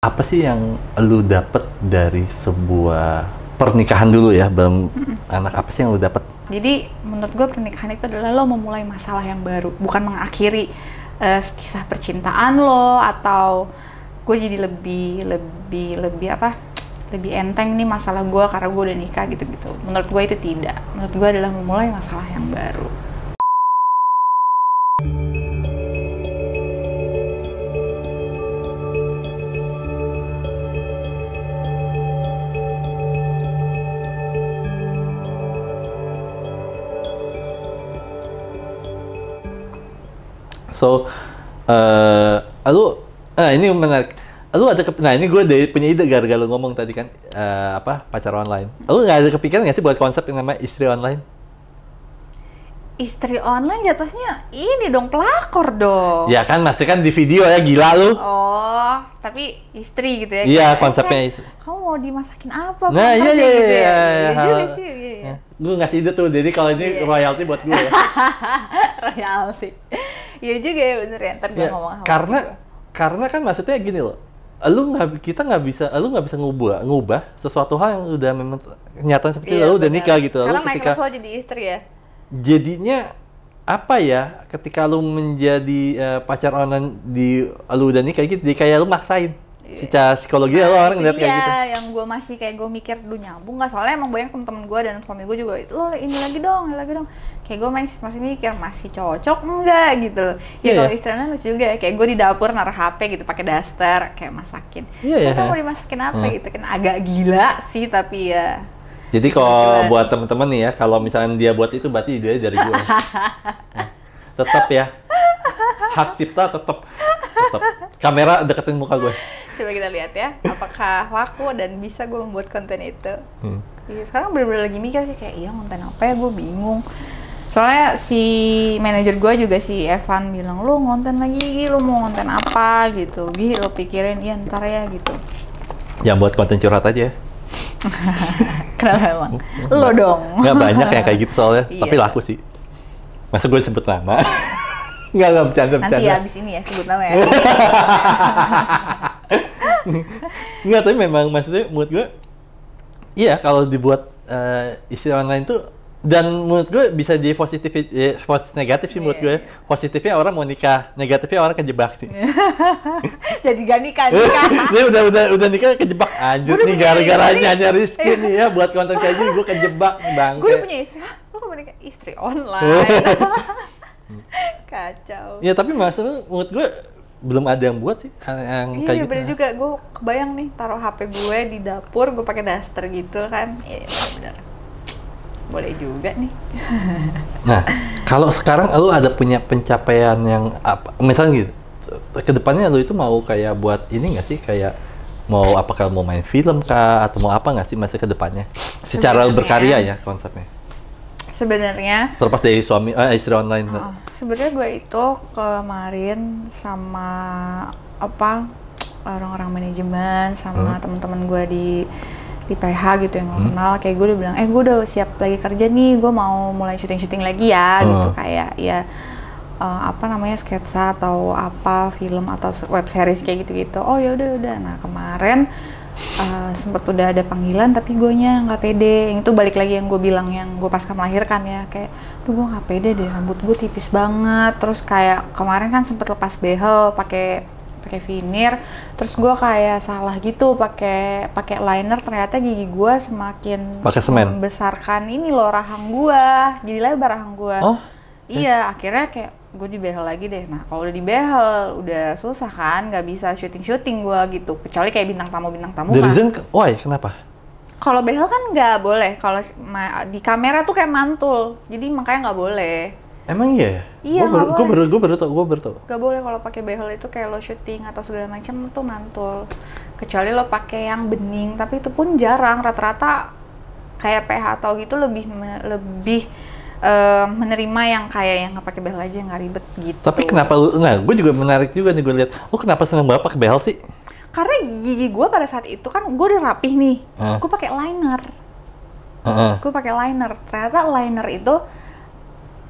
Apa sih yang lu dapet dari sebuah pernikahan dulu ya, belum anak, apa sih yang lu dapet? Jadi menurut gue pernikahan itu adalah lo memulai masalah yang baru, bukan mengakhiri kisah percintaan lo, atau gue jadi lebih apa? Lebih enteng nih masalah gue karena gue udah nikah gitu-gitu. Menurut gue itu tidak. Menurut gue adalah memulai masalah yang baru. So, lu, ini menarik. Nah ini gue punya ide gara-gara lu ngomong tadi kan, apa, pacar online. Lu nggak ada kepikiran nggak sih buat konsep yang namanya istri online? Istri online jatuhnya ini dong, pelakor dong. Ya kan, maksudnya kan di video ya, gila lu. Oh, tapi istri gitu ya? Iya, konsepnya istri. Kamu mau dimasakin apa? Nah, iya, gitu ya? iya. Iya juga sih, iya. Gue ngasih ide tuh, jadi kalau ini royalti buat gue ya. Royalti. Iya juga ya, bener ya. Ntar gue Ya, ngomong apa karena kan maksudnya gini loh, kita nggak bisa ngubah sesuatu hal yang udah memang kenyataan seperti iya, lu udah nikah gitu. Sekarang Lalu naik ketika level jadi istri ya? jadinya apa ya, ketika lu menjadi pacar online lu udah nikah gitu, jadi kayak lu maksain. Secara psikologi lu orang ngeliat kayak gitu. Iya, yang gue masih kayak gue mikir dulu nyambung nggak, soalnya emang banyak temen-temen gue dan suami gue juga lo ini lagi dong. Kayak gue masih mikir masih cocok enggak gitu. Ya kalau istilahnya lucu juga ya, kayak gue di dapur naruh HP gitu pakai daster kayak masakin. Iya. Mau dimasakin apa gitu kan, agak gila sih tapi ya. Jadi kalau buat temen-temen nih ya, kalau misalnya dia buat itu berarti ide dari gue. Tetap ya, hak cipta tetap. Kamera deketin muka gue. Coba kita lihat ya, apakah laku dan bisa gue membuat konten itu. Ya, sekarang bener-bener lagi mikir sih kayak, iya konten apa ya, gue bingung. Soalnya si manajer gue juga, si Evan, bilang, lu konten lagi Gi, lu mau konten apa gitu. Gi, lu pikirin, iya ntar ya gitu. Yang buat konten curhat aja ya. Kenapa emang? Lo dong. Nggak banyak yang kayak gitu soalnya, Iya. tapi laku sih. Masa gue sebut nama? Nggak bercanda. Nanti ya abis ini ya sebut nama ya. Nggak, tapi memang maksudnya menurut gue, iya kalau dibuat istri online tuh, dan menurut gue bisa di positif negatif sih menurut gue. Positifnya orang mau nikah, negatifnya orang kejebak sih. Jadi gak nikah. Dia udah nikah kejebak, anjir nih gara-gara nyari Rizky nih ya buat konten kayak gini, gue kejebak bang. Gue udah punya istri, lu kok nikah istri online. Kacau. Ya tapi maksudnya menurut gue belum ada yang buat sih yang kayak Iya gitu. bener juga, gue kebayang nih taruh HP gue di dapur, gue pakai daster gitu kan. Iya bener. Boleh juga nih. Nah, kalau sekarang lu ada punya pencapaian yang apa? Misalnya gitu, kedepannya lu itu mau kayak buat ini nggak sih, kayak mau apakah mau main film kah atau mau apa nggak sih masa kedepannya? Secara berkarya ya konsepnya. Sebenarnya Terlepas dari istri online. sebenarnya gue itu kemarin sama apa orang-orang manajemen sama teman-teman gue di PH gitu yang gue kenal, kayak gue udah bilang, gue udah siap lagi kerja nih, gue mau mulai syuting lagi ya gitu, kayak ya apa namanya, sketsa atau apa, film atau web series kayak gitu-gitu. Oh ya udah. Nah kemarin sempet udah ada panggilan tapi gue nya nggak pede. Yang itu balik lagi yang gue bilang yang gue pasca melahirkan ya, kayak gue nggak pede deh, rambut gue tipis banget, terus kayak kemarin kan sempet lepas behel pakai veneer, terus gue kayak salah gitu pakai liner, ternyata gigi gue semakin membesarkan ini loh rahang gue, jadi lebar rahang gue. Iya, akhirnya kayak gue dibehel lagi deh. Nah kalau udah dibehel udah susah kan, nggak bisa syuting gue gitu, kecuali kayak bintang tamu The reason why? Kenapa? Kalau behel kan nggak boleh, kalau di kamera tuh kayak mantul, jadi makanya nggak boleh. Emang iya? Iya, gue baru tau. Gak boleh kalau pakai behel itu, kayak lo syuting atau segala macam tuh mantul. Kecuali lo pakai yang bening, tapi itu pun jarang. Rata-rata kayak PH atau gitu lebih menerima yang kayak yang nggak pakai behel aja, nggak ribet gitu. Tapi kenapa lu? Nah, gue juga menarik juga nih, gue lihat. Lu kenapa seneng banget pakai behel sih? Karena gigi gue pada saat itu kan gue udah rapih nih, gue pakai liner. Gue pakai liner. Ternyata liner itu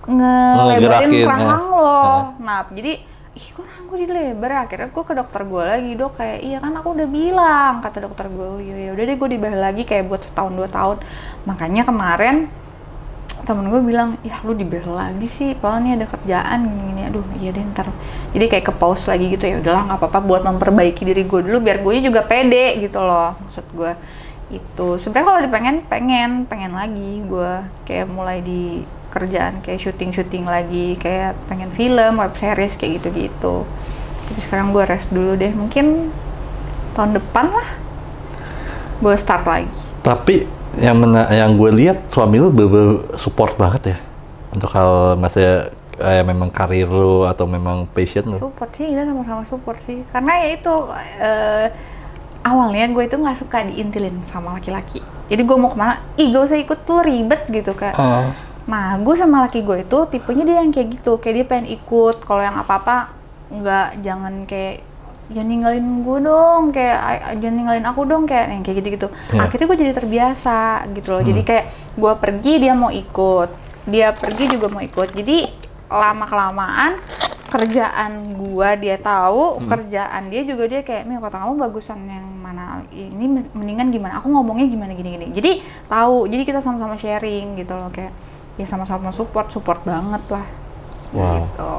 ngelebarin rahang lo. Nah, jadi ih kok rambut gue jadi lebar. Akhirnya gue ke dokter gue lagi, dok kayak iya kan aku udah bilang, kata dokter gue. Oh iya udah deh, gue dibahas lagi kayak buat setahun 2 tahun. Makanya kemarin temen gue bilang, ya lu dibahas lagi sih, padahal nih ada kerjaan gini-gini. Aduh iya deh ntar. Jadi kayak ke pause lagi gitu, ya udahlah nggak apa-apa buat memperbaiki diri gue dulu biar gue juga pede gitu loh, maksud gue. Itu sebenarnya kalau pengen lagi gue kayak mulai di kerjaan kayak syuting lagi, kayak pengen film, web series kayak gitu-gitu. Tapi sekarang gue rest dulu deh, mungkin tahun depan lah gue start lagi. Tapi yang gue lihat suami lu support banget ya untuk hal masa memang karir lu atau memang passion lu. Support sih, kita sama-sama support sih, karena ya itu awalnya gue itu nggak suka diintilin sama laki-laki. Jadi gue mau kemana, ih gak usah ikut tuh, ribet gitu kan. Nah, gue sama laki gue itu tipenya dia yang kayak gitu, kayak dia pengen ikut. Kalau yang apa-apa, jangan kayak jangan ninggalin gue dong, kayak jangan ninggalin aku dong, kayak gitu-gitu. Akhirnya gue jadi terbiasa gitu loh. Jadi kayak gue pergi dia mau ikut, dia pergi juga mau ikut. Jadi lama-kelamaan kerjaan gue dia tahu, kerjaan dia juga dia kayak, "Mi, kata kamu bagusan yang mana? Ini mendingan gimana? Aku ngomongnya gimana gini-gini." Jadi tahu, jadi kita sama-sama sharing gitu loh, kayak ya sama-sama support banget lah. Wow. Gitu.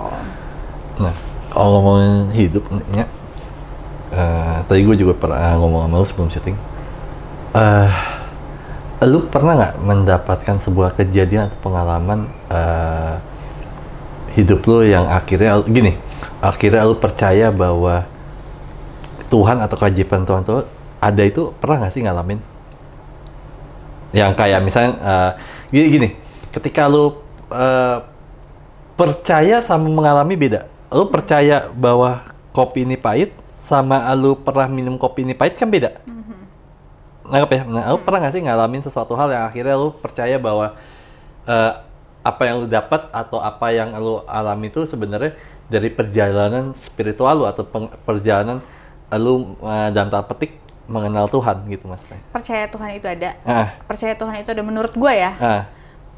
Nah, kalau ngomongin hidupnya, tadi gue juga pernah ngomong sama lu sebelum syuting. Lu pernah nggak mendapatkan sebuah kejadian atau pengalaman hidup lu yang akhirnya lu percaya bahwa Tuhan atau keajaiban Tuhan tuh ada, itu pernah nggak sih ngalamin? Yang kayak misalnya gini. Ketika lu percaya sama mengalami beda. Lu percaya bahwa kopi ini pahit sama lu pernah minum kopi ini pahit kan beda. Nangkep ya? Nah, lu pernah nggak sih ngalamin sesuatu hal yang akhirnya lu percaya bahwa apa yang lu dapat atau apa yang lu alami itu sebenarnya dari perjalanan spiritual lu atau perjalanan lu dalam tanda petik mengenal Tuhan gitu, Mas? Percaya Tuhan itu ada. Percaya Tuhan itu ada menurut gue ya.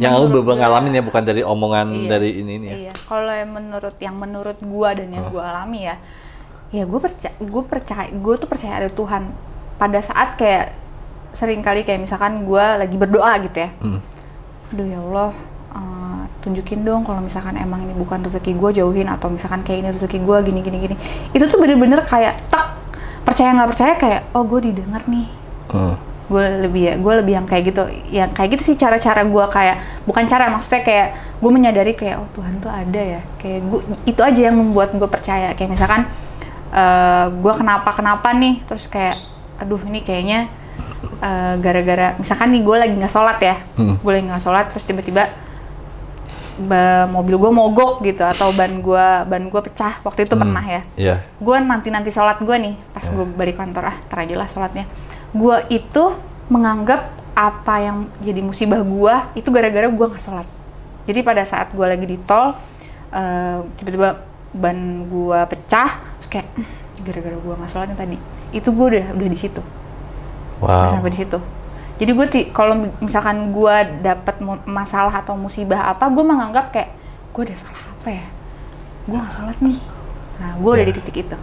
Yang lu bener ngalamin ya, bukan dari omongan dari ini ya. Iya. Kalau yang menurut gua dan yang gua alami ya gue tuh percaya ada Tuhan. Pada saat kayak sering kali kayak misalkan gua lagi berdoa gitu ya. Aduh ya Allah, tunjukin dong kalau misalkan emang ini bukan rezeki gua, jauhin, atau misalkan kayak ini rezeki gua gini. Itu tuh bener-bener kayak percaya nggak percaya kayak gue didengar nih. Gue lebih yang kayak gitu sih cara gue, kayak bukan cara, maksudnya kayak gue menyadari kayak Tuhan tuh ada ya, kayak gue itu aja yang membuat gue percaya. Kayak misalkan gue kenapa nih, terus kayak aduh ini kayaknya gara-gara misalkan nih gue lagi nggak sholat ya, gue lagi nggak sholat terus tiba-tiba mobil gue mogok gitu, atau ban gue pecah waktu itu pernah ya. Gue nanti sholat gue nih pas gue balik kantor, ntar aja lah sholatnya. Gue itu menganggap apa yang jadi musibah gue itu gara-gara gue nggak sholat. Jadi pada saat gue lagi di tol, tiba-tiba ban gue pecah, terus kayak gara-gara gue nggak sholatnya tadi. Itu gue udah di situ. Sampai di situ. Jadi gue kalau misalkan gue dapat masalah atau musibah apa, gue menganggap kayak gue udah salah apa ya? Gue nggak sholat nih. Nah, gue udah di titik itu.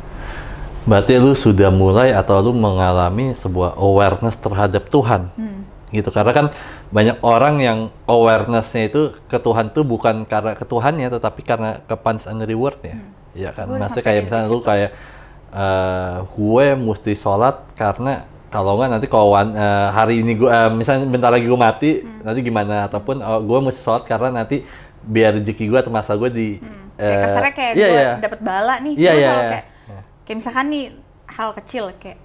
Berarti lu sudah mulai atau lu mengalami sebuah awareness terhadap Tuhan, gitu. Karena kan banyak orang yang awareness-nya itu ke Tuhan tuh bukan karena ke Tuhannya, tetapi karena ke punch and reward-nya. Iya kan? Maksudnya kayak misalnya lu kayak gue mesti sholat karena kalau nggak nanti kalau hari ini gue misalnya bentar lagi gue mati, nanti gimana? Ataupun gue mesti sholat karena nanti biar rezeki gue atau masa gue di kayak kasarnya kayak gue dapet bala nih. Kayak misalkan nih hal kecil kayak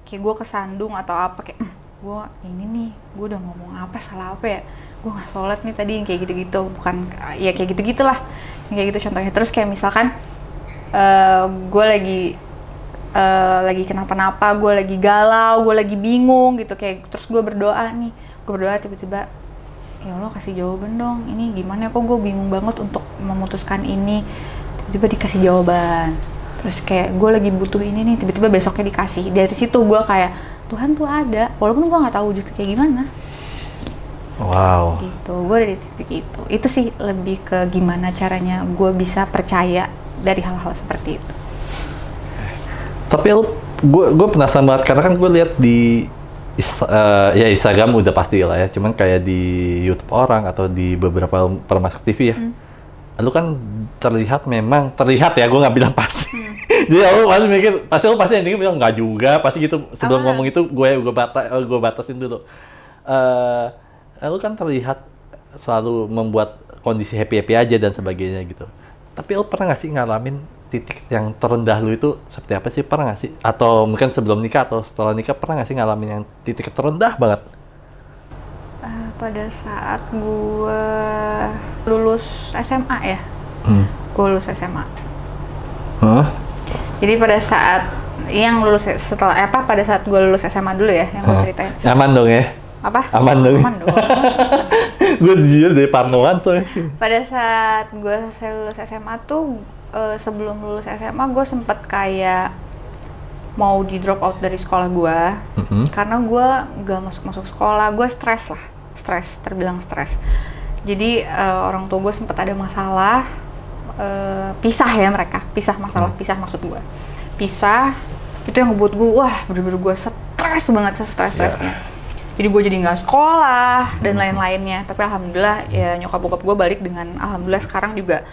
gue kesandung atau apa, kayak gue ini nih gue udah ngomong apa, salah apa ya, gue nggak sholat nih tadi, yang kayak gitu-gitu. Bukan ya kayak gitu-gitulah, yang kayak gitu contohnya. Terus kayak misalkan gue lagi kenapa-napa, gue lagi galau, gue lagi bingung gitu, kayak terus gue berdoa tiba-tiba, ya Allah kasih jawaban dong, ini gimana, kok gue bingung banget untuk memutuskan ini, tiba-tiba dikasih jawaban. Terus kayak gue lagi butuh ini nih, tiba-tiba besoknya dikasih. Dari situ gue kayak Tuhan tuh ada, walaupun gue nggak tahu wujudnya kayak gimana. Wow. Gitu, gue dari titik itu. Itu sih lebih ke gimana caranya gue bisa percaya dari hal-hal seperti itu. Tapi gue penasaran banget karena kan gue lihat di ya Instagram udah pasti lah ya, cuman kayak di YouTube orang atau di beberapa Permasuk TV ya, lu kan terlihat ya, gue nggak bilang pasti. Jadi lu pasti mikir, lu pasti endingnya bilang nggak juga, pasti gitu. Sebelum ngomong itu gue batasin dulu. Lu kan terlihat selalu membuat kondisi happy aja dan sebagainya gitu. Tapi lu pernah nggak sih ngalamin titik yang terendah lu itu seperti apa sih? Pernah nggak sih? Atau mungkin sebelum nikah atau setelah nikah pernah nggak sih ngalamin yang titik terendah banget? Pada saat gue lulus SMA ya, gue lulus SMA. Jadi pada saat yang lulus pada saat gue lulus SMA dulu ya, yang gue ceritain. Aman dong ya? Apa? Aman dong. Gue jujur dari Parnoan tuh. Pada saat gue lulus SMA tuh, sebelum lulus SMA gue sempet kayak mau di drop out dari sekolah gue, karena gue gak masuk sekolah, gue terbilang stres. Jadi orang tua gue sempet ada masalah, pisah maksud gue, itu yang ngebuat gue bener-bener gue stres banget, stres-stresnya. Jadi gue jadi nggak sekolah dan lain-lainnya. Tapi alhamdulillah ya nyokap bokap gue balik dengan alhamdulillah sekarang juga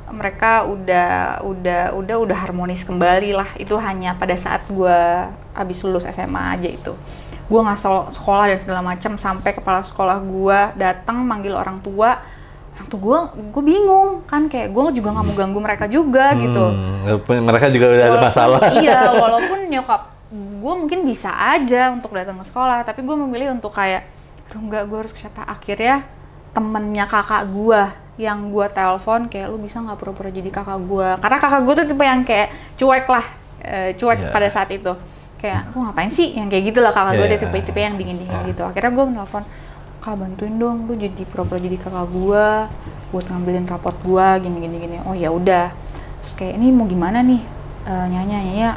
mereka udah harmonis kembali lah. Itu hanya pada saat gue habis lulus SMA aja itu. Gue nggak sekolah dan segala macam, sampai kepala sekolah gue datang manggil orang tua gue bingung kan, kayak gue juga nggak mau ganggu mereka juga gitu. Mereka juga udah ada masalah. Iya, walaupun nyokap gue mungkin bisa aja untuk datang ke sekolah, tapi gue memilih untuk kayak enggak, gue harus ke siapa. Akhirnya temennya kakak gue yang gue telepon, kayak lu bisa nggak pura-pura jadi kakak gue, karena kakak gue tuh tipe yang kayak cuek pada saat itu, kayak lu ngapain sih yang kayak gitulah. Kakak gue dia tipe yang dingin gitu. Akhirnya gue menelpon, kak bantuin dong lu jadi pura-pura jadi kakak gue buat ngambilin rapot gue gini. Oh ya udah. Terus kayak ini mau gimana nih, nyanyi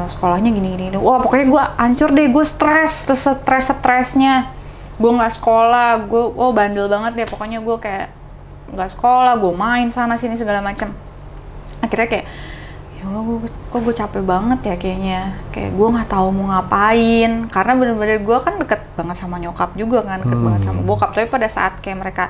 sekolahnya gini. Wah pokoknya gue hancur deh, gue stresnya gue nggak sekolah, gue bandel banget deh pokoknya. Gue kayak nggak sekolah, gue main sana sini segala macam. Akhirnya kayak ya Allah, gue capek banget ya kayaknya, kayak gue nggak tahu mau ngapain, karena bener-bener gue kan deket banget sama nyokap juga kan, deket banget sama bokap. Tapi pada saat kayak mereka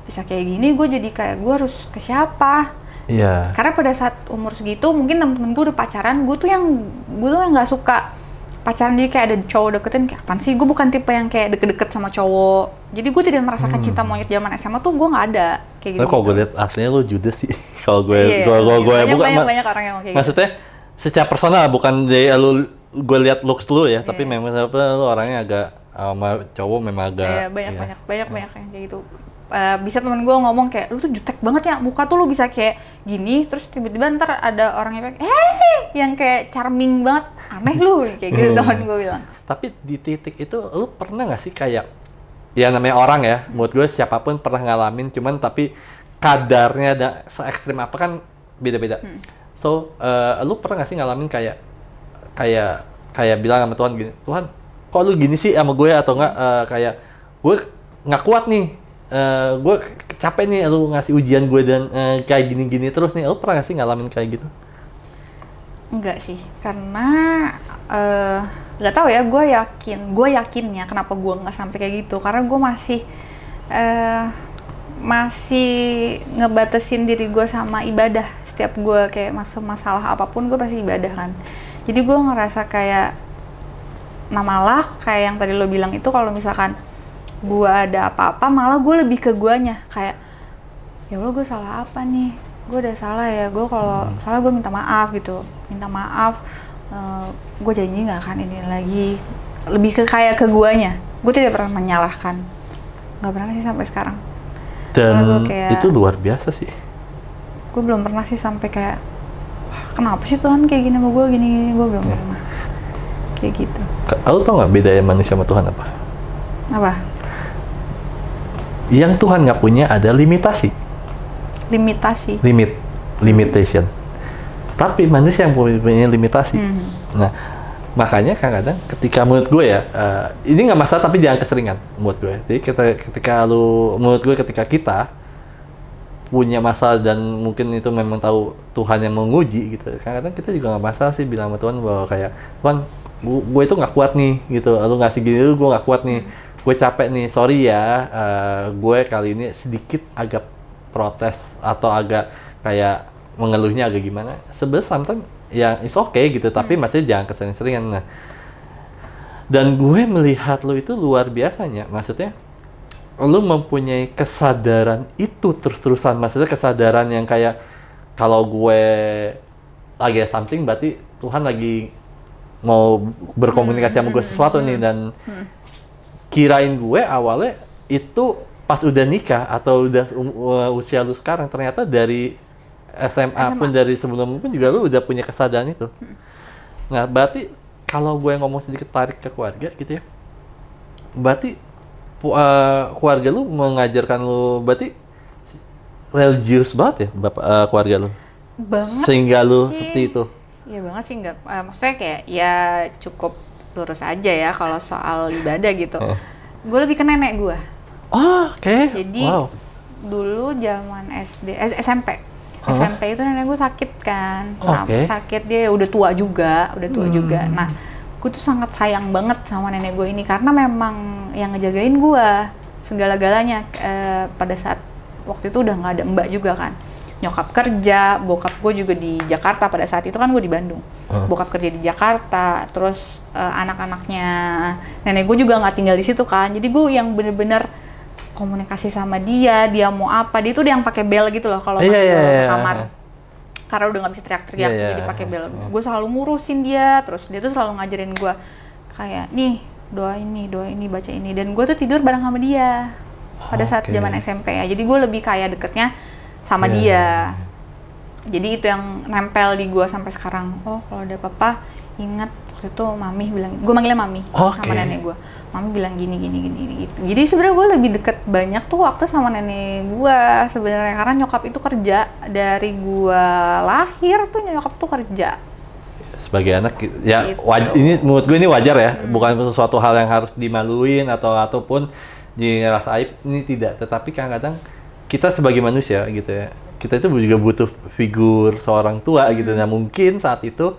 bisa kayak gini, gue jadi kayak gue harus ke siapa? Iya. Karena pada saat umur segitu mungkin temen-temen gue udah pacaran, gue tuh yang nggak suka pacaran. Jadi kayak ada cowok deketin, kayak apaan sih? Gue bukan tipe yang kayak deket-deket sama cowok. Jadi gue tidak merasakan cinta monyet zaman SMA tuh, gue nggak ada kayak gitu. Tapi kalau gue lihat aslinya lu judes sih. Kalau gue banyak orang yang kayak maksudnya gitu. Secara personal bukan dari gue lihat looks lu ya, tapi memang lu orangnya agak sama cowok memang agak banyak yang kayak gitu. Bisa temen gue ngomong kayak lu tuh jutek banget ya, muka tuh lu bisa kayak gini, terus tiba-tiba ntar ada orang yang kayak charming banget, aneh lu kayak gitu. Temen gue bilang. Tapi di titik itu lu pernah nggak sih kayak, ya namanya orang ya, menurut gue siapapun pernah ngalamin, cuman tapi kadarnya se-ekstrim apa kan beda-beda. So lu pernah nggak sih ngalamin kayak bilang sama Tuhan gini, Tuhan kok lu gini sih sama gue, atau enggak kayak gue nggak kuat nih, gue capek nih lu ngasih ujian gue dan kayak gini-gini terus nih. Lu pernah gak sih ngalamin kayak gitu? Enggak sih, karena nggak tahu ya, gue yakinnya kenapa gue nggak sampai kayak gitu, karena gue masih ngebatasin diri gue sama ibadah. Setiap gue kayak masalah apapun, gue pasti ibadah kan. Jadi gue ngerasa kayak, malah kayak yang tadi lo bilang itu, kalau misalkan gue ada apa-apa, malah gue lebih ke guanya, kayak ya Allah gue salah apa nih, gue udah salah ya, gue kalau salah gue minta maaf, gue janji nggak akan ini lagi. Lebih ke kayak ke guanya, gue tidak pernah menyalahkan, nggak pernah sih sampai sekarang. Dan kayak, itu luar biasa sih. Gue belum pernah sih sampai kayak kenapa sih Tuhan kayak gini sama gue, gini, gue belum pernah kayak gitu. Lo tau nggak bedanya manusia sama Tuhan apa? Apa? Yang Tuhan nggak punya ada limitasi. Limitation. Tapi manusia yang punya limitasi. Nah, makanya kadang-kadang ketika menurut gue ya, ini nggak masalah tapi jangan keseringan menurut gue. Jadi ketika menurut gue ketika kita punya masalah dan mungkin itu memang tahu Tuhan yang menguji gitu. Kadang-kadang kita juga nggak masalah sih bilang sama Tuhan bahwa kayak Tuhan, gue itu nggak kuat nih gitu. Lu ngasih gini, gue nggak kuat nih. Gue capek nih, sorry ya. Gue kali ini sedikit agak protes atau agak kayak mengeluhnya agak gimana. Sebenarnya sometimes ya it's okay gitu, tapi masih jangan kesering-seringan. Nah, dan gue melihat lu itu luar biasanya, maksudnya lu mempunyai kesadaran itu terus-terusan, maksudnya kesadaran yang kayak kalau gue lagi ada something berarti Tuhan lagi mau berkomunikasi sama gue sesuatu nih, dan kirain gue awalnya itu pas udah nikah atau udah usia lu sekarang, ternyata dari SMA pun dari sebelum pun juga lu udah punya kesadaran itu. Nah, berarti kalau gue ngomong sedikit tarik ke keluarga gitu ya, berarti keluarga lu mengajarkan lu berarti religius banget ya, keluarga lu? Banget Sehingga lu sih. seperti itu? Iya banget sih, nggak maksudnya kayak ya cukup lurus aja ya kalau soal ibadah gitu. Gue lebih ke nenek gue. Oh, oke. Jadi Wow. dulu zaman SMP. SMP itu nenek gue sakit kan, Oke. sakit, dia udah tua juga. Nah, gue tuh sangat sayang banget sama nenek gue ini karena memang yang ngejagain gue segala-galanya. Pada saat waktu itu udah nggak ada mbak juga kan, nyokap kerja, bokap gue juga di Jakarta pada saat itu kan, gue di Bandung. Bokap kerja di Jakarta, terus anak-anaknya nenek gue juga nggak tinggal di situ kan, jadi gue yang bener-bener komunikasi sama dia mau apa, dia tuh yang pakai bel gitu loh kalau masuk ke kamar, karena udah nggak bisa teriak-teriak, jadi pakai bel. Gue selalu ngurusin dia, terus dia tuh selalu ngajarin gue kayak nih doa ini, baca ini, dan gue tuh tidur bareng sama dia pada saat zaman SMP ya, jadi gue lebih kayak deketnya sama dia. Jadi itu yang nempel di gue sampai sekarang. Oh, kalau ada apa-apa ingat waktu itu mami bilang, gue manggilnya mami sama nenek gue. Mami bilang gini gitu. Jadi sebenarnya gue lebih deket banyak tuh waktu sama nenek gue sebenarnya, karena nyokap itu kerja dari gue lahir tuh, nyokap tuh kerja. Sebagai anak ya Gitu. ini menurut gue ini wajar ya, bukan sesuatu hal yang harus dimaluin ataupun dirasa aib, ini tidak. Tetapi kadang-kadang kita sebagai manusia gitu ya, kita itu juga butuh figur seorang tua gitu. Nah, mungkin saat itu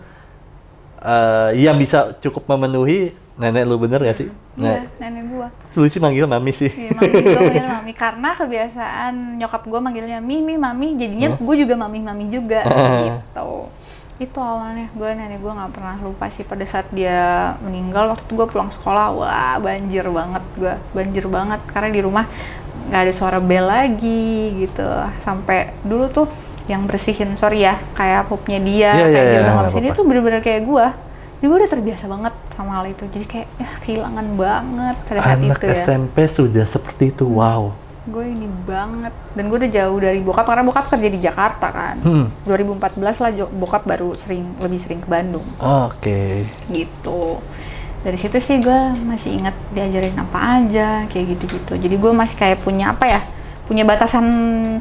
yang bisa cukup memenuhi nenek lu, bener gak sih? Iya, nenek gua. Lu sih manggil mami sih. Iya, mami gua manggil mami karena kebiasaan nyokap gua manggilnya mimi, mami, jadinya gua juga mami juga gitu. Itu awalnya nenek gua nggak pernah lupa sih pada saat dia meninggal. Waktu itu gua pulang sekolah, wah banjir banget karena di rumah nggak ada suara bel lagi gitu. Sampai dulu tuh yang bersihin, sorry ya, kayak pupnya dia, kayak dia udah nggak sini tuh bener-bener kayak gue udah terbiasa banget sama hal itu, jadi kayak ya kehilangan banget pada saat anak itu ya. SMP sudah seperti itu, wow. Gue ini banget, dan gue udah jauh dari bokap karena bokap kerja di Jakarta kan. 2014 lah bokap baru lebih sering ke Bandung. Gitu. Dari situ sih gue masih ingat diajarin apa aja kayak gitu-gitu, jadi gue masih kayak punya apa ya, punya batasan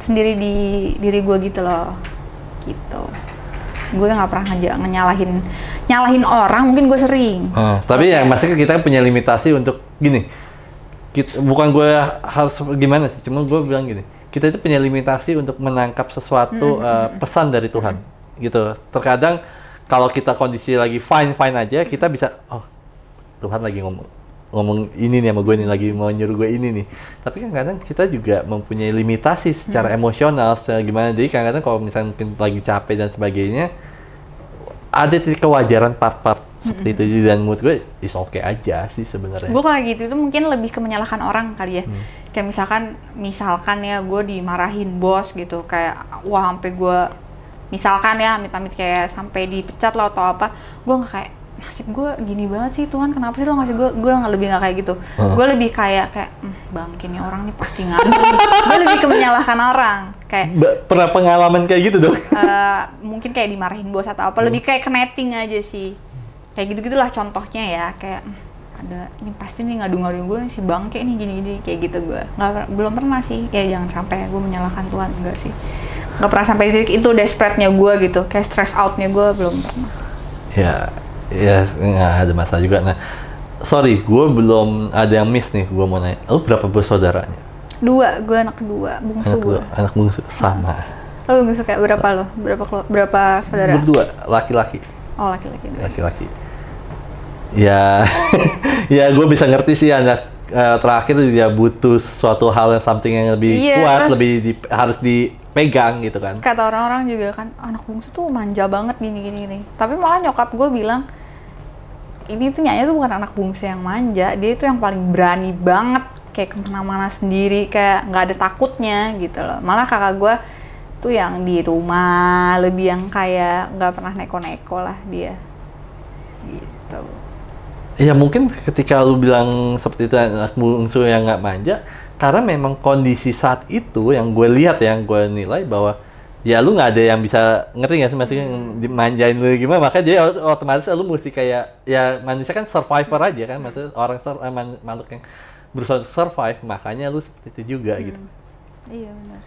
sendiri di diri gue gitu loh, gitu. Gue nggak pernah nyalahin orang, mungkin gue sering. Tapi ya maksudnya kita punya limitasi untuk gini. Bukan gue harus gimana sih, cuma gue bilang gini. Kita itu punya limitasi untuk menangkap sesuatu pesan dari Tuhan, gitu. Terkadang kalau kita kondisi lagi fine aja, kita bisa, oh Tuhan lagi ngomong ini nih sama gue nih, lagi mau nyuruh gue ini nih. Tapi kan kadang kita juga mempunyai limitasi secara emosional, gimana. Jadi kadang-kadang kalau misalnya mungkin lagi capek dan sebagainya, ada titik kewajaran part-part seperti itu. Dan menurut gue is okay aja sih sebenarnya. Gue kalau gitu itu mungkin lebih ke menyalahkan orang kali ya. Kayak misalkan ya gue dimarahin bos gitu, kayak wah sampai gue misalkan ya amit-amit kayak sampai dipecat lah atau apa, gue nggak kayak nasib gue gini banget sih Tuhan, kenapa sih lo ngasih gue lebih nggak kayak gitu. Gue lebih kayak bangke nih orang nih pasti ngadu. Gue lebih ke menyalahkan orang, kayak pernah pengalaman kayak gitu dong? Mungkin kayak dimarahin bos atau apa, lebih kayak netting aja sih, kayak gitu-gitulah contohnya ya, kayak ada ini pasti nih ngadu-ngadu gue nih si bangke nih gini-gini kayak gitu. Gue belum pernah sih, ya jangan sampai gue menyalahkan Tuhan, enggak sih, nggak pernah sampai titik itu desperate-nya gue gitu, kayak stress out-nya gue belum pernah. Ya nggak ada masalah juga. Nah, sorry, gue belum ada yang miss nih. Gue mau nanya, lu berapa bersaudaranya? 2, gue anak kedua, bungsu gue. Anak bungsu sama. Lo bungsu kayak berapa lo? Berapa saudara? Berdua, laki-laki. Oh, laki-laki. Laki-laki. Ya, ya gue bisa ngerti sih anak terakhir dia butuh suatu hal yang something yang lebih kuat, lebih harus dipegang gitu kan. Kata orang-orang juga kan, anak bungsu tuh manja banget gini. Tapi malah nyokap gue bilang, ini tuh Nyanya tuh bukan anak bungsu yang manja, dia itu yang paling berani banget, kayak kemana-mana sendiri, kayak nggak ada takutnya gitu loh. Malah kakak gue tuh yang di rumah, lebih yang kayak nggak pernah neko-neko lah dia gitu. Ya mungkin ketika lu bilang seperti itu anak bungsu yang nggak manja, karena memang kondisi saat itu yang gue lihat, yang gue nilai bahwa ya lu nggak ada yang bisa, ngerti nggak sih maksudnya dimanjain lu gimana, makanya dia otomatis lu mesti kayak, ya manusia kan survivor aja kan, maksudnya orang makhluk yang berusaha survive, makanya lu seperti itu juga gitu. Iya benar.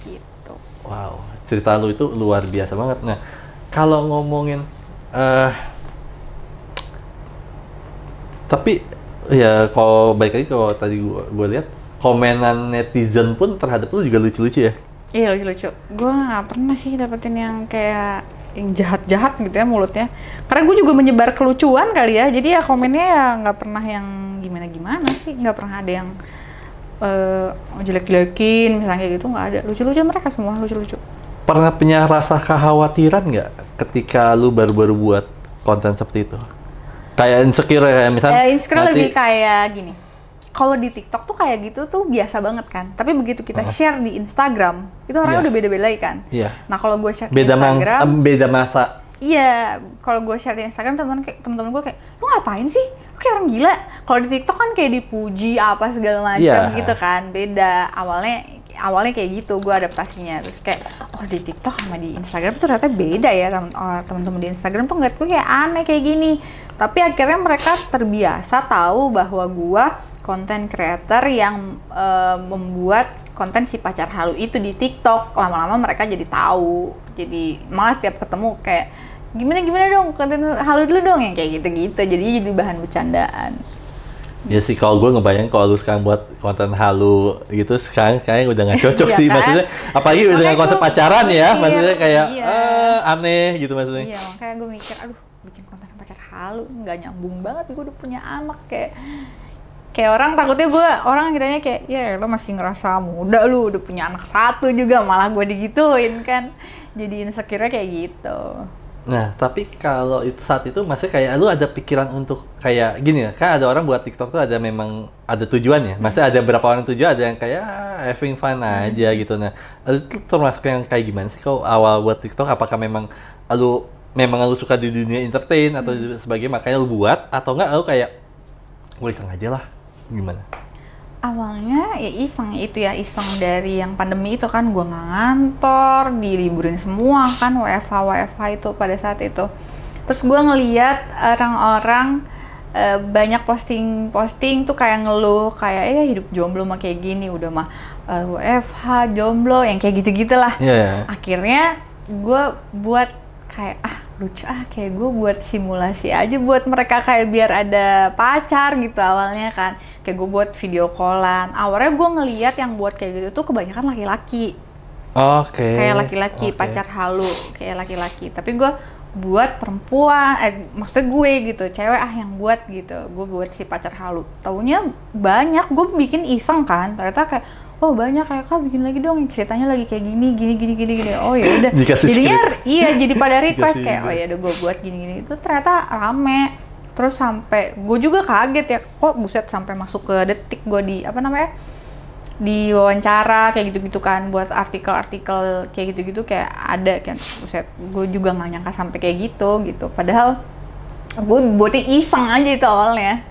Gitu. Wow, cerita lu itu luar biasa banget. Nah, kalau ngomongin tapi ya kalau baik lagi, kalau tadi gue lihat komenan netizen pun terhadap lu juga lucu-lucu ya. Iya lucu-lucu. Gue nggak pernah sih dapetin yang kayak yang jahat-jahat gitu ya mulutnya. Karena gue juga menyebar kelucuan kali ya. Jadi ya komennya ya nggak pernah yang gimana-gimana sih. Nggak pernah ada yang jelek-jelekin misalnya kayak gitu, nggak ada. Lucu-lucu, mereka semua lucu-lucu. Pernah punya rasa kekhawatiran nggak ketika lu baru-baru buat konten seperti itu? Kayak insecure ya misalnya? Insecure lebih kayak gini. Kalau di TikTok tuh kayak gitu tuh biasa banget kan. Tapi begitu kita share di Instagram, itu orangnya udah beda-beda kan. Nah kalau gue share di Instagram, beda masa. Iya, kalau gue share di Instagram teman-teman gue kayak, lu ngapain sih? Lu kayak orang gila. Kalau di TikTok kan kayak dipuji apa segala macam gitu kan. Beda. Awalnya kayak gitu gue adaptasinya. Terus kayak, oh di TikTok sama di Instagram tuh ternyata beda ya. Teman-teman di Instagram tuh ngeliat gue kayak aneh kayak gini. Tapi akhirnya mereka terbiasa tahu bahwa gue konten creator yang membuat konten si pacar halu itu di TikTok. Lama-lama mereka jadi tahu. Jadi malah tiap ketemu kayak, gimana dong konten halu dulu dong, yang kayak gitu-gitu. Jadi bahan bercandaan. Ya sih, kalau gue ngebayang kalau lu sekarang buat konten halu gitu, sekarang udah nggak cocok sih, kan? maksudnya apalagi udah dengan konsep pacaran ya, maksudnya kayak aneh gitu maksudnya. Iya, makanya gue mikir, aduh bikin konten pacar halu nggak nyambung banget, gue udah punya anak. Kayak orang takutnya orang kiranya kayak, ya lo masih ngerasa muda, lu udah punya anak 1 juga, malah gue digituin kan. Jadi insecure kayak gitu. Nah, tapi kalau itu saat itu masih kayak lu ada pikiran untuk kayak gini ya, kan ada orang buat TikTok tuh memang ada tujuannya. Masih ada beberapa orang tujuan, ada yang kayak having fun aja gitu. Nah, itu termasuk yang kayak gimana sih kau awal buat TikTok? Apakah memang lu suka di dunia entertain atau sebagainya makanya lu buat, atau enggak lu kayak gue iseng aja lah? Gimana? Awalnya ya iseng dari yang pandemi itu kan, gue nggak ngantor, diliburin semua kan, WFH itu pada saat itu. Terus gue ngeliat orang-orang banyak posting tuh kayak ngeluh, kayak hidup jomblo mah kayak gini, udah mah WFH jomblo, yang kayak gitu-gitu lah. Akhirnya gue buat kayak lucu kayak gue buat simulasi aja buat mereka, kayak biar ada pacar gitu awalnya kan. Kayak gue buat video callan. Awalnya gue ngeliat yang buat kayak gitu tuh kebanyakan laki-laki. Kayak laki-laki, pacar halu, kayak laki-laki. Tapi gue buat perempuan, maksudnya gue gitu, cewek yang buat gitu. Gue buat si pacar halu. Taunya banyak, gue bikin iseng kan. Ternyata kayak, oh banyak, kayak Kak bikin lagi dong, ceritanya lagi kayak gini. Oh ya udah. Jadinya jadi pada request kayak, oh ya udah gue buat gini. Itu ternyata rame. Terus sampai gue juga kaget ya, kok buset sampai masuk ke Detik, gue di wawancara kayak gitu-gitu kan, buat artikel-artikel kayak gitu-gitu, kayak ada kan, buset gue juga nggak nyangka sampai kayak gitu. Padahal gue buatnya iseng aja itu awalnya,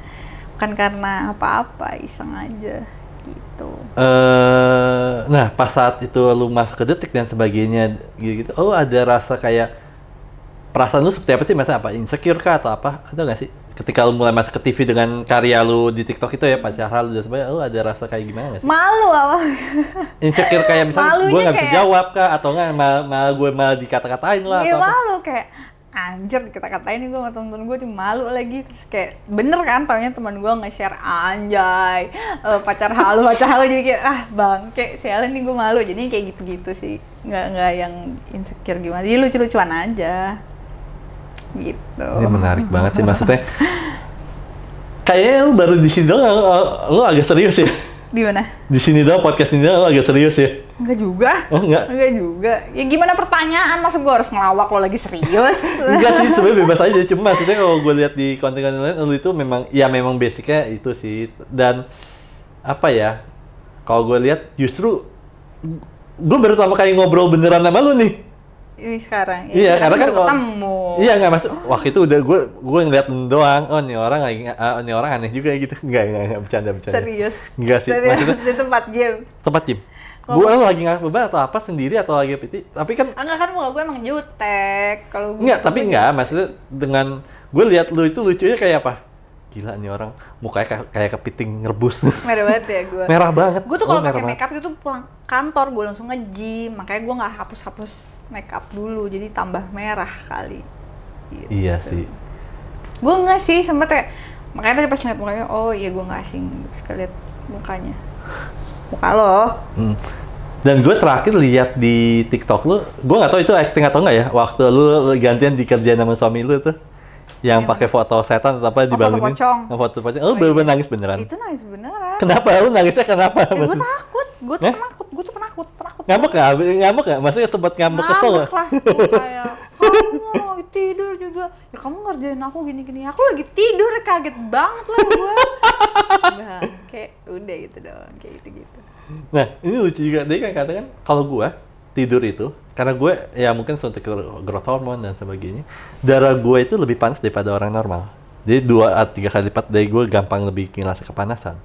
bukan karena apa-apa, iseng aja gitu. Nah pas saat itu lu masuk ke Detik dan sebagainya gitu, ada rasa kayak perasaan lu seperti apa sih? Masa apa? Insecure kah atau apa? Ada nggak sih? Ketika lu mulai masuk ke TV dengan karya lu di TikTok itu ya, pacar halu dan sebagainya, lu ada rasa kayak gimana nggak sih? Malu awal. Insecure kayak misalnya gue nggak bisa jawab kah? Atau nggak gue malah dikata-katain lah? Iya malu kayak, anjir dikata-katain nih gue sama temen-temen gue tuh malu lagi. Terus kayak bener kan, taunya teman gue nge-share anjay pacar halu jadi kayak bangke sialan nih gue malu. Jadi kayak gitu-gitu sih, nggak yang insecure gimana, jadi lucu-lucuan aja gitu. Ini menarik banget sih, maksudnya kayaknya lu baru di sini doang, lu agak serius ya? Di mana? Di sini doang, podcast ini doang lu agak serius ya? Enggak juga. Oh enggak? Enggak juga. Ya gimana pertanyaan, masa gue harus ngelawak lo lagi serius? Enggak sih, sebenarnya bebas aja. Cuma maksudnya kalau gue lihat di konten-konten lain, lu itu memang basicnya itu sih. Dan apa ya, kalau gue lihat justru gue baru pertama kali ngobrol beneran sama lu nih. Ini sekarang. Ya, iya, karena kan ketemu. Iya, nggak maksud. Waktu itu udah gue ngeliat doang. Oh, nih orang aneh juga gitu. Enggak bercanda. Serius. Enggak sih. Serius, Maksudnya di tempat gym. tempat gym. Gue lagi nggak beban atau apa sendiri atau lagi PT. Tapi kan enggak kan, muka gue emang jutek. Kalau enggak, tapi enggak. Maksudnya dengan gue lihat lu itu lucunya kayak apa? Gila nih orang mukanya kayak kepiting rebus. Merah banget ya gue. Merah banget. Gue tuh kalau pakai makeup itu pulang kantor gue langsung nge-gym. Makanya gue nggak hapus makeup dulu, jadi tambah merah kali. Gitu. Iya sih. Gue nggak sih, sempet kayak makanya tadi pas liat mukanya, oh iya gue nggak asing sekali liat mukanya. Muka lo. Dan gue terakhir lihat di TikTok lu, gue nggak tahu itu acting atau enggak ya, waktu lu gantian dikerjain sama suami lu tuh, yang pakai foto setan atau apa dibangunin. Foto pocong. Lu bener-bener nangis beneran. Itu nangis beneran. Kenapa? Lu nangisnya kenapa? Gue takut. Gue tuh penakut. Ngambek nggak? Maksudnya sempat ngambek kesel lah. Gue kayak, kamu lagi tidur juga. Ya kamu ngerjain aku gini-gini. Aku lagi tidur, kaget banget lah gue. Nah, kayak udah gitu doang, kayak gitu-gitu. Nah, ini lucu juga. Dia kan katakan kalau gue tidur itu, karena gue ya mungkin suntik growth hormone dan sebagainya, darah gue itu lebih panas daripada orang normal. Jadi 2-3 kali lipat dari gue gampang lebih ngerasa kepanasan.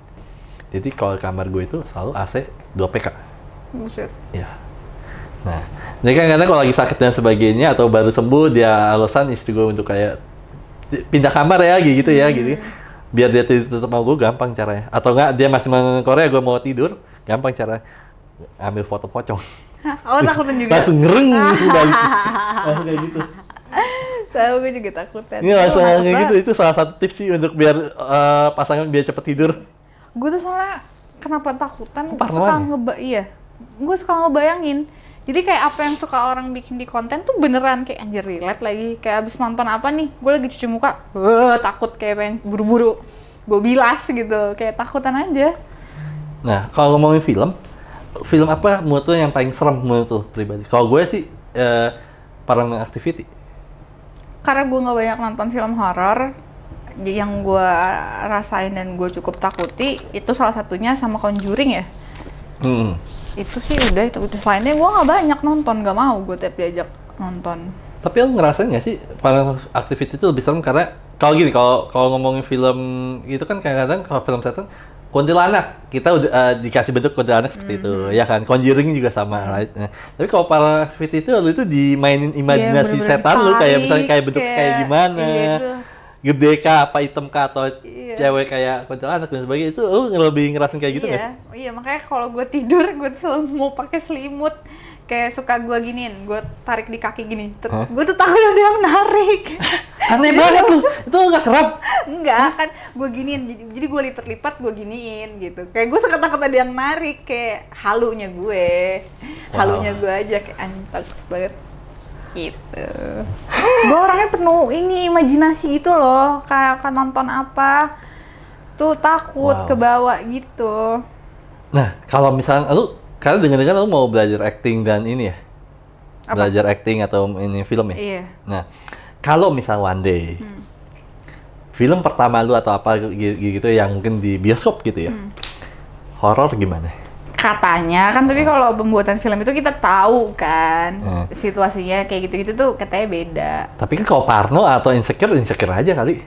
Jadi kalau kamar gue itu selalu AC 2 PK. Buset. Ya. Nah, jadi kan kadang kalau lagi sakit dan sebagainya atau baru sembuh, dia alasan istri gue untuk kayak pindah kamar ya gitu ya gitu. Biar dia tetap mau gue, gampang caranya. Atau enggak dia masih Korea, gue mau tidur, gampang cara ambil foto pocong. Oh, takutan juga. Langsung ngereng balik. Langsung kayak gitu. Sama gue juga takutan. Ini langsung kayak gitu, itu salah satu tips sih untuk biar pasangan biar cepet tidur. Gue tuh soalnya kenapa takutan, Iya. Gue suka ngebayangin. Jadi kayak apa yang suka orang bikin di konten tuh beneran kayak anjir relate lagi. Kayak abis nonton apa nih, gue lagi cuci muka, takut kayak pengen buru-buru gue bilas gitu, kayak takutan aja. Nah, kalau ngomongin film apa menurut lo yang paling serem menurut lo pribadi? Kalau gue sih Paranormal Activity. Karena gue nggak banyak nonton film horor, yang gue rasain dan gue cukup takuti itu salah satunya sama Conjuring ya. Itu sih udah, itu selainnya gue nggak banyak nonton, nggak mau gue tiap diajak nonton. Tapi lo ngerasain nggak sih Paranormal Activity itu lebih serem karena kalau gini, kalau ngomongin film itu kan kadang-kadang kalau film setan kuntilanak, kita udah dikasih bentuk kuntilanak seperti itu, ya kan? Conjuring juga sama, right? Nah, tapi kalau Paranormal Activity itu lu itu dimainin imajinasi setan lu, kayak misalnya kayak bentuk kayak gimana, gede kah, apa hitam kah, atau cewek kayak kuntilanak dan sebagainya, itu lu lebih ngerasain kayak gitu nggak sih? Iya, makanya kalau gue tidur gue selalu mau pakai selimut. Kayak suka gue giniin, gue tarik di kaki gini. Gue tuh takut ada yang narik. Aneh banget lu, itu nggak kerap? Enggak, kan gue giniin, jadi gue lipat-lipat gue giniin gitu. Kayak gue suka takut ada yang narik, kayak halunya gue. Halunya gue aja, kayak anjing takut banget. Gitu. Gue orangnya penuh ini imajinasi gitu loh, kayak akan nonton apa tuh takut kebawa gitu. Nah, kalau misalnya lu, karena dengar-dengar lu mau belajar acting dan ini ya, belajar acting atau ini film ya. Iya. Nah, kalau misal one day film pertama lu atau apa gitu yang mungkin di bioskop gitu ya, horor gimana? Katanya kan, tapi kalau pembuatan film itu kita tahu kan situasinya kayak gitu-gitu tuh katanya beda. Tapi kan kalau parno atau insecure aja kali.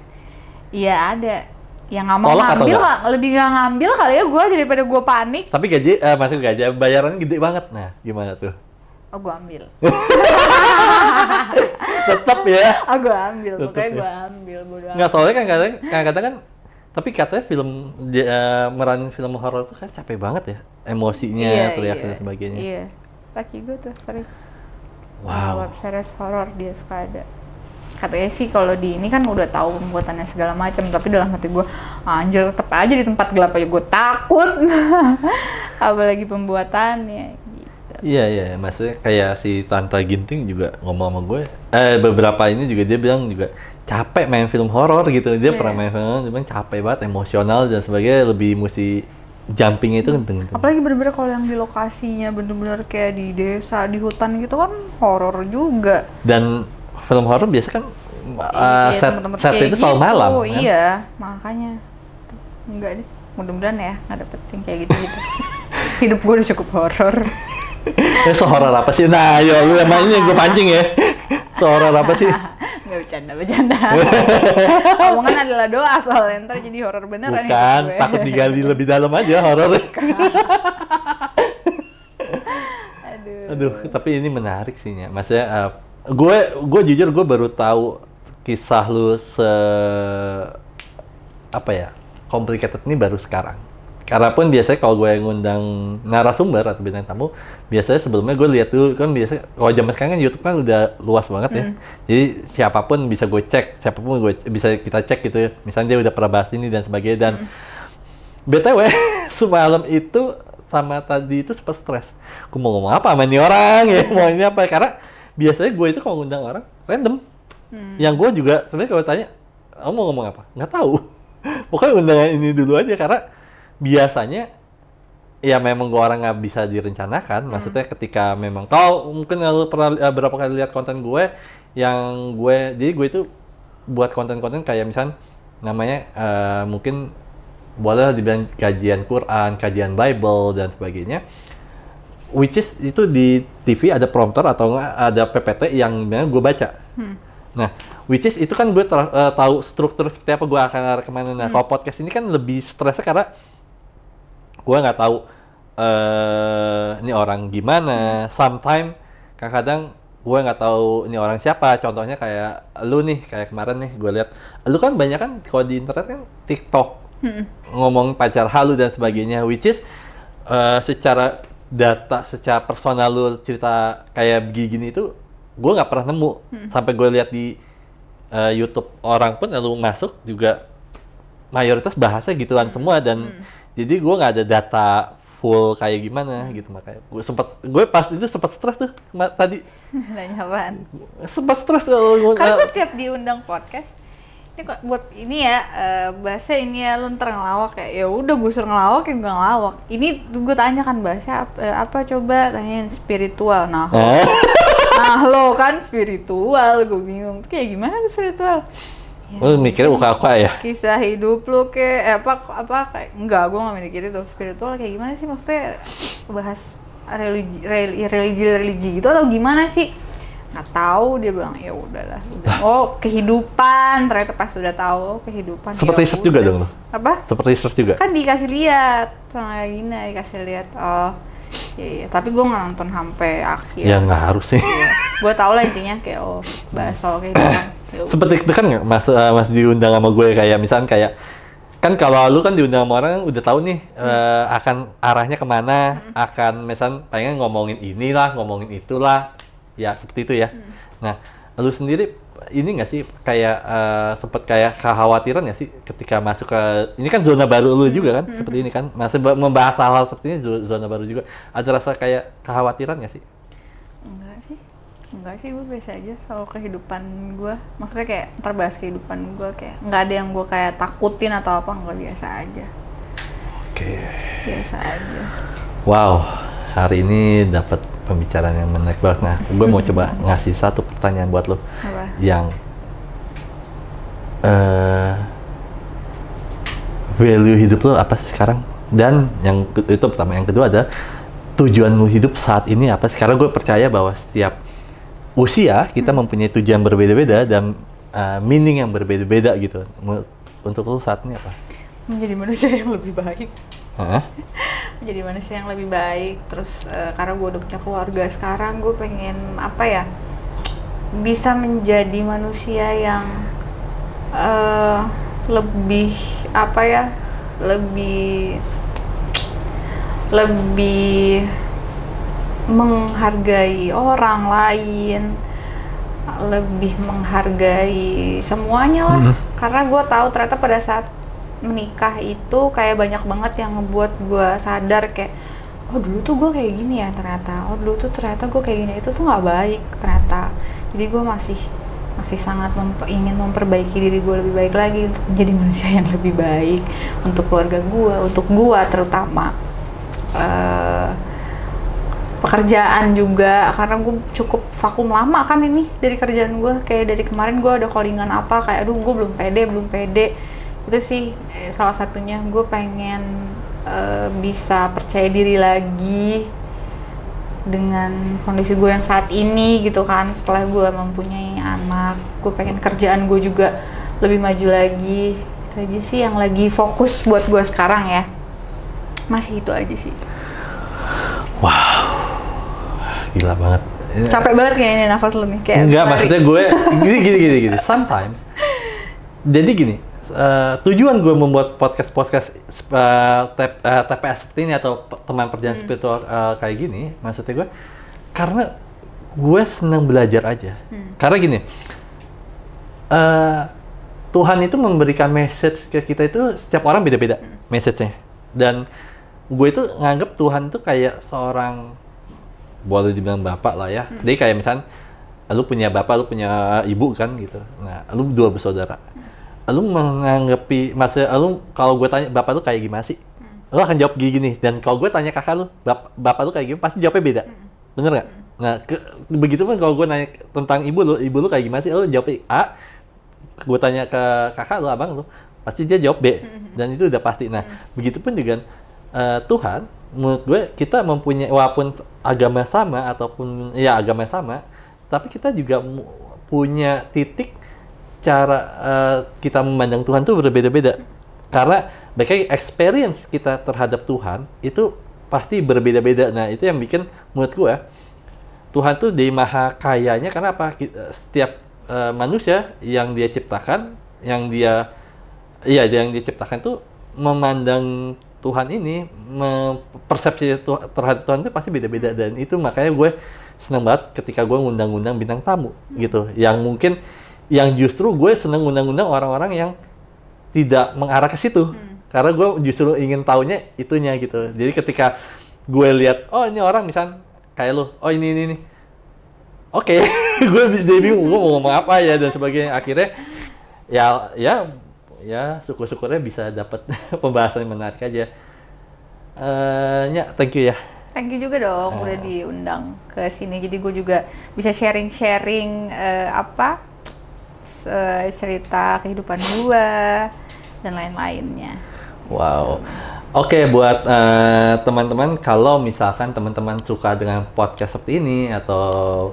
Iya ada. Yang nggak mau ngambil, lebih nggak ngambil kali ya gue daripada gue panik. Tapi masih gaji bayarannya gede banget. Nah, gimana tuh? Oh, gue ambil. Tetap ya. Oh, gue ambil. Pokoknya gue ambil. Nggak, soalnya kan kadang-kadang kan, tapi katanya meranin film horor tuh kan capek banget ya, emosinya, teriak dan sebagainya. Iya. Laki gue tuh sering. Wow. Web series horor dia suka ada. katanya sih kalau di ini kan udah tahu pembuatannya segala macam, tapi dalam hati gue anjir tetap aja di tempat gelap aja gue takut. Apalagi pembuatannya gitu. Iya, maksudnya kayak si Tante Ginting juga ngomong sama gue, beberapa ini juga dia bilang juga capek main film horor gitu. Dia pernah main film, dia bilang capek banget, emosional dan sebagainya, lebih mesti jumping itu kenceng. Apalagi bener-bener kalau yang di lokasinya bener-bener kayak di desa, di hutan gitu kan horor juga. Dan film horor biasa kan set itu selalu gitu, malam kan? Iya, makanya enggak deh, mudah-mudahan ya nggak dapet yang kayak gitu-gitu. Hidup gue udah cukup horor. Sehoror apa sih? Nah, yo lu emang ini gue pancing ya. Sehoror apa sih? Nggak bercanda. Omongan adalah doa, soalnya ntar jadi horor beneran. Bukan, takut digali lebih dalam aja horor. Aduh, tapi ini menarik sih ya. Maksudnya gue jujur gue baru tahu kisah lu complicated ini baru sekarang. Karena pun biasanya kalau gue ngundang narasumber atau bintang tamu, biasanya sebelumnya gue lihat dulu kan, biasanya kalau zaman sekarang kan YouTube kan udah luas banget ya. Jadi siapapun bisa gue cek, bisa kita cek gitu ya. Misalnya dia udah pernah bahas ini dan sebagainya. Dan BTW semalam itu sama tadi itu sempat stres. Gue mau ngomong apa sama ini orang ya, mau ini apa? Karena biasanya gue itu kalau ngundang orang random. Yang gue juga sebenarnya kalau tanya, kamu mau ngomong apa? Nggak tahu. Pokoknya undangan ini dulu aja, karena biasanya ya memang gue orang nggak bisa direncanakan. Maksudnya ketika memang kau mungkin lu pernah berapa kali lihat konten gue jadi gue itu buat konten-konten kayak misal namanya mungkin boleh dibilang kajian Quran, kajian Bible dan sebagainya, which is itu di TV ada prompter atau nggak ada PPT yang gue baca. Nah, which is itu kan gue tahu struktur seperti apa gue akan arah kemana. Nah, kalau podcast ini kan lebih stresnya karena gue nggak tahu ini orang gimana. Sometimes kadang-kadang gue nggak tahu ini orang siapa. Contohnya kayak lu nih, kayak kemarin nih gue lihat lu kan banyak kan kalau di internet kan TikTok ngomong pacar halu dan sebagainya, which is secara data, secara personal lu cerita kayak begini itu gue nggak pernah nemu. Sampai gue lihat di YouTube orang pun lalu masuk juga mayoritas bahasa gituan semua, dan jadi gue nggak ada data full kayak gimana gitu. Makanya gue pas itu sempat stres tuh tadi. Nanya apaan? Sempat stres Karena gue tiap diundang podcast ini kok buat ini ya bahasa ini ya lu ntar ngelawak ya udah gue suruh ngelawak ya gue ngelawak. Ini gue tanya kan bahasa apa coba tanyain spiritual. Nah lo kan spiritual, gue bingung tuh kayak gimana tuh spiritual. Lu mikirnya uka-uka ya? Kisah hidup lu kayak apa kayak enggak, gue nggak mikir itu. Spiritual kayak gimana sih, maksudnya bahas religi gitu atau gimana sih? Nggak tahu, dia bilang ya udahlah. Oh kehidupan, ternyata pas sudah tahu kehidupan. Seperti research juga dong lo? Apa? Seperti research juga? Kan dikasih lihat sama Gina, dikasih lihat. Oh iya, tapi gue nggak nonton sampai akhir. Ya nggak harus sih. Gue tau lah intinya kayak bahas soal kehidupan. Seperti itu kan mas diundang sama gue kayak misalnya kayak kan kalau lu kan diundang sama orang udah tahu nih akan arahnya kemana, akan misalnya pengen ngomongin inilah, ngomongin itulah, ya seperti itu ya. Nah, lu sendiri ini nggak sih kayak sempet kayak kekhawatiran nggak sih ketika masuk ke ini kan zona baru lu juga kan, seperti ini kan masih membahas hal-hal seperti ini, zona baru juga, ada rasa kayak kekhawatiran nggak sih? Enggak sih, gue biasa aja soal kehidupan gue. Maksudnya kayak terbahas kehidupan gue, kayak nggak ada yang gue kayak takutin atau apa, nggak, biasa aja. Oke. Biasa aja. Wow, hari ini dapat pembicaraan yang menarik banget. Nah, gue mau coba ngasih satu pertanyaan buat lo. Apa? Yang value hidup lo apa sih sekarang? Dan yang itu pertama, yang kedua ada tujuan lo hidup saat ini apa? Sekarang gue percaya bahwa setiap usia kita mempunyai tujuan berbeda-beda dan meaning yang berbeda-beda gitu. Untuk lo saat ini apa? Menjadi manusia yang lebih baik. Menjadi manusia yang lebih baik. Terus karena gue udah punya keluarga sekarang, gue pengen apa ya, bisa menjadi manusia yang lebih apa ya, lebih menghargai orang lain, lebih menghargai semuanya lah. Karena gue tahu ternyata pada saat menikah itu kayak banyak banget yang ngebuat gue sadar kayak, oh dulu tuh gue kayak gini ya ternyata, oh dulu tuh ternyata gue kayak gini, itu tuh nggak baik ternyata. Jadi gue masih sangat ingin memperbaiki diri gue lebih baik lagi untuk menjadi manusia yang lebih baik untuk keluarga gue, untuk gue terutama. Pekerjaan juga, karena gue cukup vakum lama kan ini dari kerjaan gue. Kayak dari kemarin gue ada callingan apa, kayak aduh gue belum pede. Itu sih salah satunya. Gue pengen bisa percaya diri lagi dengan kondisi gue yang saat ini gitu kan. Setelah gue mempunyai anak, gue pengen kerjaan gue juga lebih maju lagi. Itu aja sih yang lagi fokus buat gue sekarang ya. Masih itu aja sih. Wow, gila banget. Capek banget kayaknya nafas lu nih. Kayak enggak, maksudnya gue gini. Sometimes. Jadi gini, tujuan gue membuat podcast TPS seperti ini atau teman perjalanan spiritual kayak gini, maksudnya gue karena gue senang belajar aja. Karena gini, Tuhan itu memberikan message ke kita itu setiap orang beda-beda message-nya. Dan gue itu nganggep Tuhan itu kayak seorang, boleh dibilang bapak lah ya. Jadi kayak misalnya lu punya bapak, lu punya ibu kan gitu. Nah, lu dua bersaudara. Lu menganggapi, maksudnya lu kalau gue tanya bapak lu kayak gimana sih? Lu akan jawab gini. Dan kalau gue tanya kakak lu, bapak lu kayak gimana? Pasti jawabnya beda. Bener nggak? Nah, begitu pun kalau gue nanya tentang ibu lu kayak gimana sih? Lu jawab A. Gue tanya ke kakak lu, abang lu, pasti dia jawab B. Dan itu udah pasti. Nah, begitupun dengan Tuhan, menurut gue kita mempunyai, walaupun agama sama ataupun ya agama sama, tapi kita juga punya titik cara kita memandang Tuhan tuh berbeda-beda. Karena baik experience kita terhadap Tuhan itu pasti berbeda-beda. Nah, itu yang bikin menurut gue Tuhan tuh di maha kayanya. Karena apa? Setiap manusia yang dia ciptakan, yang dia ciptakan tuh memandang Tuhan ini, persepsi terhadap Tuhan itu pasti beda-beda. Dan itu makanya gue seneng banget ketika gue ngundang-undang bintang tamu gitu, yang mungkin yang justru gue seneng ngundang-undang orang-orang yang tidak mengarah ke situ, karena gue justru ingin taunya itunya gitu. Jadi ketika gue lihat, oh ini orang misal kayak lu, oh ini oke. Gue jadi bingung gue mau ngomong apa ya dan sebagainya. Akhirnya ya syukur-syukurnya bisa dapat pembahasan yang menarik aja. Thank you ya. Thank you juga dong udah diundang ke sini. Jadi gue juga bisa sharing cerita kehidupan gue dan lain-lainnya. Wow. Oke, buat teman-teman, kalau misalkan teman-teman suka dengan podcast seperti ini atau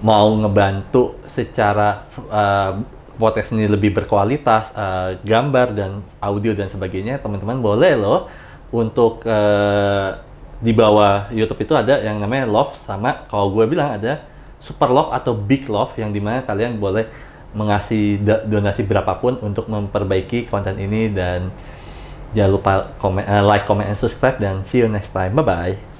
mau ngebantu secara podcast ini lebih berkualitas, gambar dan audio dan sebagainya, teman-teman boleh loh untuk di bawah YouTube itu ada yang namanya Love, sama kalau gue bilang ada Super Love atau Big Love, yang dimana kalian boleh mengasih donasi berapapun untuk memperbaiki konten ini. Dan jangan lupa like, comment, and subscribe, dan see you next time. Bye-bye.